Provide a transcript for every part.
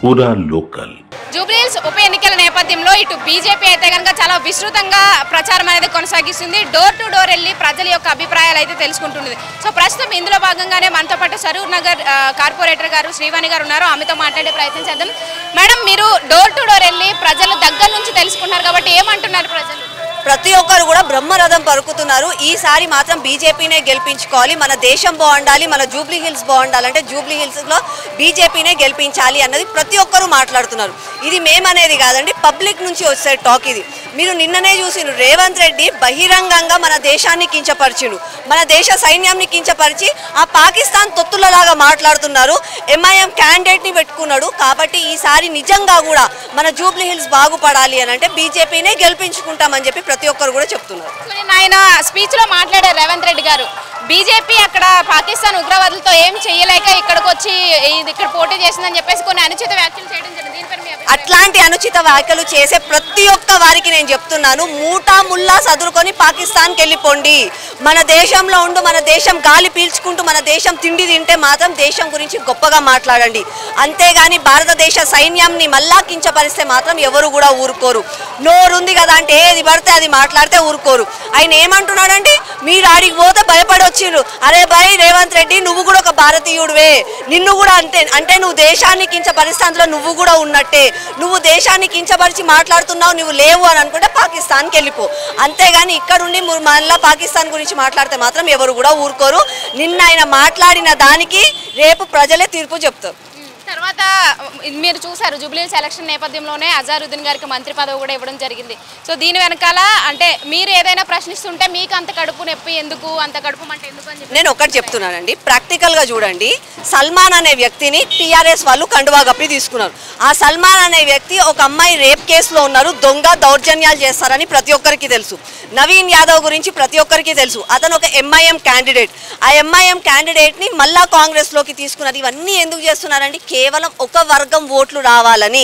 पूरा लोकल జూబ్లీహిల్స్ ఉప ఎన్నికల నేపథ్యంలో ఇటు బీజేపీ అయితే కనుక చాలా విస్తృతంగా ప్రచారం అనేది కొనసాగిస్తుంది. డోర్ టు డోర్ వెళ్ళి ప్రజల యొక్క అభిప్రాయాలు అయితే తెలుసుకుంటుంది. సో ప్రస్తుతం ఇందులో భాగంగానే మనతో పాటు సరూర్ నగర్ కార్పొరేటర్ గారు శ్రీవాణి గారు ఉన్నారు. ఆమెతో మాట్లాడే ప్రయత్నం చేద్దాం. మేడం, మీరు డోర్ టు డోర్ వెళ్ళి ప్రజల దగ్గర నుంచి తెలుసుకున్నారు కాబట్టి ఏమంటున్నారు ప్రజలు? ప్రతి ఒక్కరు కూడా బ్రహ్మరథం పరుకుతున్నారు. ఈసారి మాత్రం బీజేపీనే గెలిపించుకోవాలి, మన దేశం బాగుండాలి, మన జూబ్లీ హిల్స్ బాగుండాలంటే జూబ్లీ హిల్స్లో బీజేపీనే గెలిపించాలి అన్నది ప్రతి ఒక్కరు మాట్లాడుతున్నారు. ఇది మేమనేది కాదండి, పబ్లిక్ నుంచి వచ్చే టాక్ ఇది. మీరు నిన్ననే చూసిరు, రేవంత్ రెడ్డి బహిరంగంగా మన దేశాన్ని కించపరిచిండు, మన దేశ సైన్యాన్ని కించపరిచి ఆ పాకిస్తాన్ తొత్తులలాగా మాట్లాడుతున్నారు. ఎంఐఎం క్యాండిడేట్ని పెట్టుకున్నాడు. కాబట్టి ఈసారి నిజంగా కూడా మన జూబ్లీ హిల్స్ బాగుపడాలి అని అంటే బీజేపీనే గెలిపించుకుంటామని చెప్పి ప్రతి ఒక్కరు కూడా చెప్తున్నారు. ఆయన స్పీచ్ లో మాట్లాడారు రేవంత్ రెడ్డి గారు, బీజేపీ అక్కడ పాకిస్తాన్ ఉగ్రవాదులతో ఏం చేయలేక ఇక్కడికి వచ్చి ఇక్కడ పోటీ చేసిందని చెప్పేసి కొన్ని అనుచిత వ్యాఖ్యలు చేయడం జరిగింది. అట్లాంటి అనుచిత వ్యాఖ్యలు చేసే ప్రతి ఒక్క వారికి నేను చెప్తున్నాను, మూటా ముల్లా సదురుకొని పాకిస్తాన్కి వెళ్ళిపోండి. మన దేశంలో ఉండు, మన దేశం గాలి పీల్చుకుంటూ మన దేశం తిండి తింటే మాత్రం దేశం గురించి గొప్పగా మాట్లాడండి. అంతేగాని భారతదేశ సైన్యాన్ని మళ్ళా కించపరిస్తే మాత్రం ఎవరు కూడా ఊరుకోరు. నోరుంది కదా అంటే ఏది పడితే అది మాట్లాడితే ఊరుకోరు. ఆయన ఏమంటున్నాడంటే, మీరు ఆడికి పోతే భయపడి వచ్చిండ్రు. అరే భాయ్ రేవంత్ రెడ్డి, నువ్వు కూడా ఒక భారతీయుడివే, నిన్ను కూడా అంతే, అంటే నువ్వు దేశాన్ని కించపరిస్తే అందులో నువ్వు కూడా ఉన్నట్టే. నువ్వు దేశాన్ని కించపరిచి మాట్లాడుతున్నావు, నువ్వు లేవు అని అనుకుంటే పాకిస్తాన్కి వెళ్ళిపో. అంతేగాని ఇక్కడుండి మళ్ళీ పాకిస్తాన్ గురించి మాట్లాడితే మాత్రం ఎవరు కూడా ఊరుకోరు. నిన్న ఆయన మాట్లాడిన దానికి రేపు ప్రజలే తీర్పు చెప్తారు. తర్వాత మీరు చూసారు, జూబ్లీహిల్స్ ఎలక్షన్ నేపథ్యంలోనే అజారుద్దీన్ గారికి మంత్రి పదవి కూడా ఇవ్వడం జరిగింది. సో దీని వెనకాల అంటే మీరు ఏదైనా ప్రశ్నిస్తుంటే మీకు అంత కడుపు నొప్పి ఎందుకు, అంత కడుపు అంటే ఎందుకు అని చెప్పి నేను ఒకటి చెప్తున్నానండి, ప్రాక్టికల్గా చూడండి. సల్మాన్ అనే వ్యక్తిని టీఆర్ఎస్ వాళ్ళు కండువా కప్పి తీసుకున్నారు. ఆ సల్మాన్ అనే వ్యక్తి ఒక అమ్మాయి రేప్ కేసులో ఉన్నారు, దొంగ దౌర్జన్యాలు చేస్తారని ప్రతి ఒక్కరికి తెలుసు. నవీన్ యాదవ్ గురించి ప్రతి ఒక్కరికి తెలుసు, అతను ఒక ఎంఐఎం క్యాండిడేట్. ఆ ఎంఐఎం క్యాండిడేట్ని మళ్ళా కాంగ్రెస్లోకి తీసుకున్నారు. ఇవన్నీ ఎందుకు చేస్తున్నారండి? కేవలం ఒక వర్గం ఓట్లు రావాలని,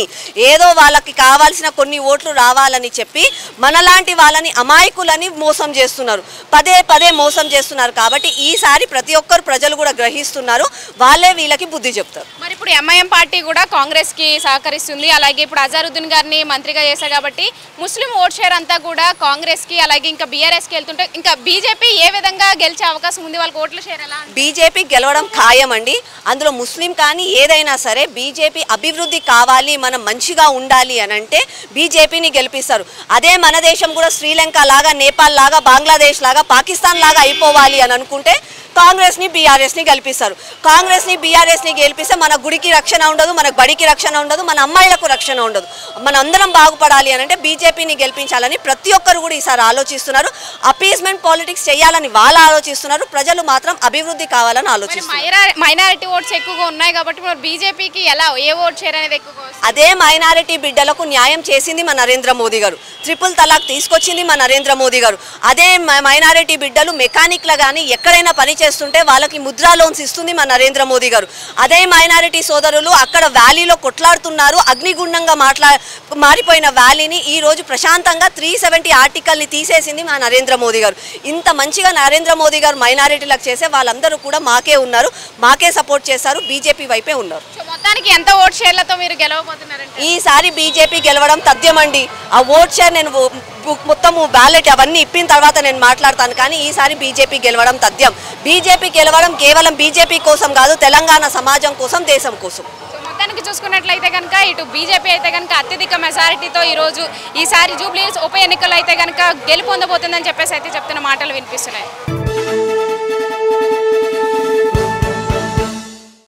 ఏదో వాళ్ళకి కావాల్సిన కొన్ని ఓట్లు రావాలని చెప్పి మనలాంటి వాళ్ళని అమాయకులని మోసం చేస్తున్నారు, పదే పదే మోసం చేస్తున్నారు. కాబట్టి ఈసారి ప్రతి ఒక్కరు ప్రజలు కూడా గ్రహిస్తున్నారు, వాళ్ళే వీళ్ళకి బుద్ధి చెప్తారు. మరి ఇప్పుడు ఎంఐఎం పార్టీ కూడా కాంగ్రెస్ కి సహకరిస్తుంది. అలాగే ఇప్పుడు అజారుద్దీన్ గారిని మంత్రిగా చేశారు కాబట్టి ముస్లిం ఓట్ షేర్ అంతా కూడా కాంగ్రెస్ కి అలాగే ఇంకా బీఆర్ఎస్ కి వెళ్తుంటే ఇంకా బీజేపీ ఏ విధంగా గెలిచే అవకాశం ఉంది? వాళ్ళకి ఓట్ల షేర్ ఎలా? బీజేపీ గెలవడం ఖాయం అండి. అందులో ముస్లిం కానీ ఏదైనా సరే బీజేపీ అభివృద్ధి కావాలి, మనం మంచిగా ఉండాలి అని అంటే బీజేపీని గెలిపిస్తారు. అదే మన దేశం కూడా శ్రీలంక లాగా, నేపాల్ లాగా, బంగ్లాదేశ్ లాగా, పాకిస్తాన్ లాగా అయిపోవాలి అని అనుకుంటే కాంగ్రెస్ని బీఆర్ఎస్ని గెలిపిస్తారు. కాంగ్రెస్ని బీఆర్ఎస్ని గెలిపిస్తే మన గుడికి రక్షణ ఉండదు, మన బడికి రక్షణ ఉండదు, మన అమ్మాయిలకు రక్షణ ఉండదు. మన అందరం బాగుపడాలి అని అంటే బీజేపీని గెలిపించాలని ప్రతి ఒక్కరు కూడా ఈసారి ఆలోచిస్తున్నారు. అపీస్మెంట్ పాలిటిక్స్ చేయాలని వాళ్ళు ఆలోచిస్తున్నారు, ప్రజలు మాత్రం అభివృద్ధి కావాలని ఆలోచిస్తున్నారు. మైనారిటీ ఓట్స్ ఎక్కువగా ఉన్నాయి కాబట్టి మరి బీజేపీకి ఎలా, ఏ ఓట్ షేర్ అనేది ఎక్కువగా? అదే మైనారిటీ బిడ్డలకు న్యాయం చేసింది మన నరేంద్ర మోదీ గారు, ట్రిపుల్ తలాక్ తీసుకొచ్చింది మన నరేంద్ర మోదీ గారు. అదే మైనారిటీ బిడ్డలు మెకానిక్లు కానీ ఎక్కడైనా పని చేస్తుంటే వాళ్ళకి ముద్రా లోన్స్ ఇస్తుంది మన నరేంద్ర మోదీ గారు. అదే మైనారిటీ సోదరులు అక్కడ వ్యాలీలో కొట్లాడుతున్నారు, అగ్నిగుండంగా మారిపోయిన వ్యాలీని ఈ రోజు ప్రశాంతంగా 370 ఆర్టికల్ని తీసేసింది మన నరేంద్ర మోదీ గారు. ఇంత మంచిగా నరేంద్ర మోదీ గారు మైనారిటీలకు చేసే వాళ్ళందరూ కూడా మాకే ఉన్నారు, మాకే సపోర్ట్ చేస్తారు, బీజేపీ వైపే ఉన్నారు. మొత్తానికి ఎంత ఓట్ షేర్లతో మీరు గెలవబోతున్నారంటే? ఈసారి బీజేపీ గెలవడం తథ్యమండి. ఆ ఓట్ షేర్ నేను మొత్తము బ్యాలెట్ అవన్నీ ఇప్పిన తర్వాత నేను మాట్లాడతాను, కానీ ఈసారి బీజేపీ గెలవడం తథ్యం. బీజేపీ గెలవడం కేవలం బీజేపీ కోసం కాదు, తెలంగాణ సమాజం కోసం, దేశం కోసం. మొత్తానికి చూసుకున్నట్లయితే కనుక ఇటు బీజేపీ అయితే కనుక అత్యధిక మెజారిటీతో ఈరోజు ఈసారి జూబ్లీహిల్స్ ఉప ఎన్నికలు అయితే కనుక గెలుపొందబోతుందని చెప్పేసి అయితే చెప్తున్న మాటలు వినిపిస్తున్నాయి.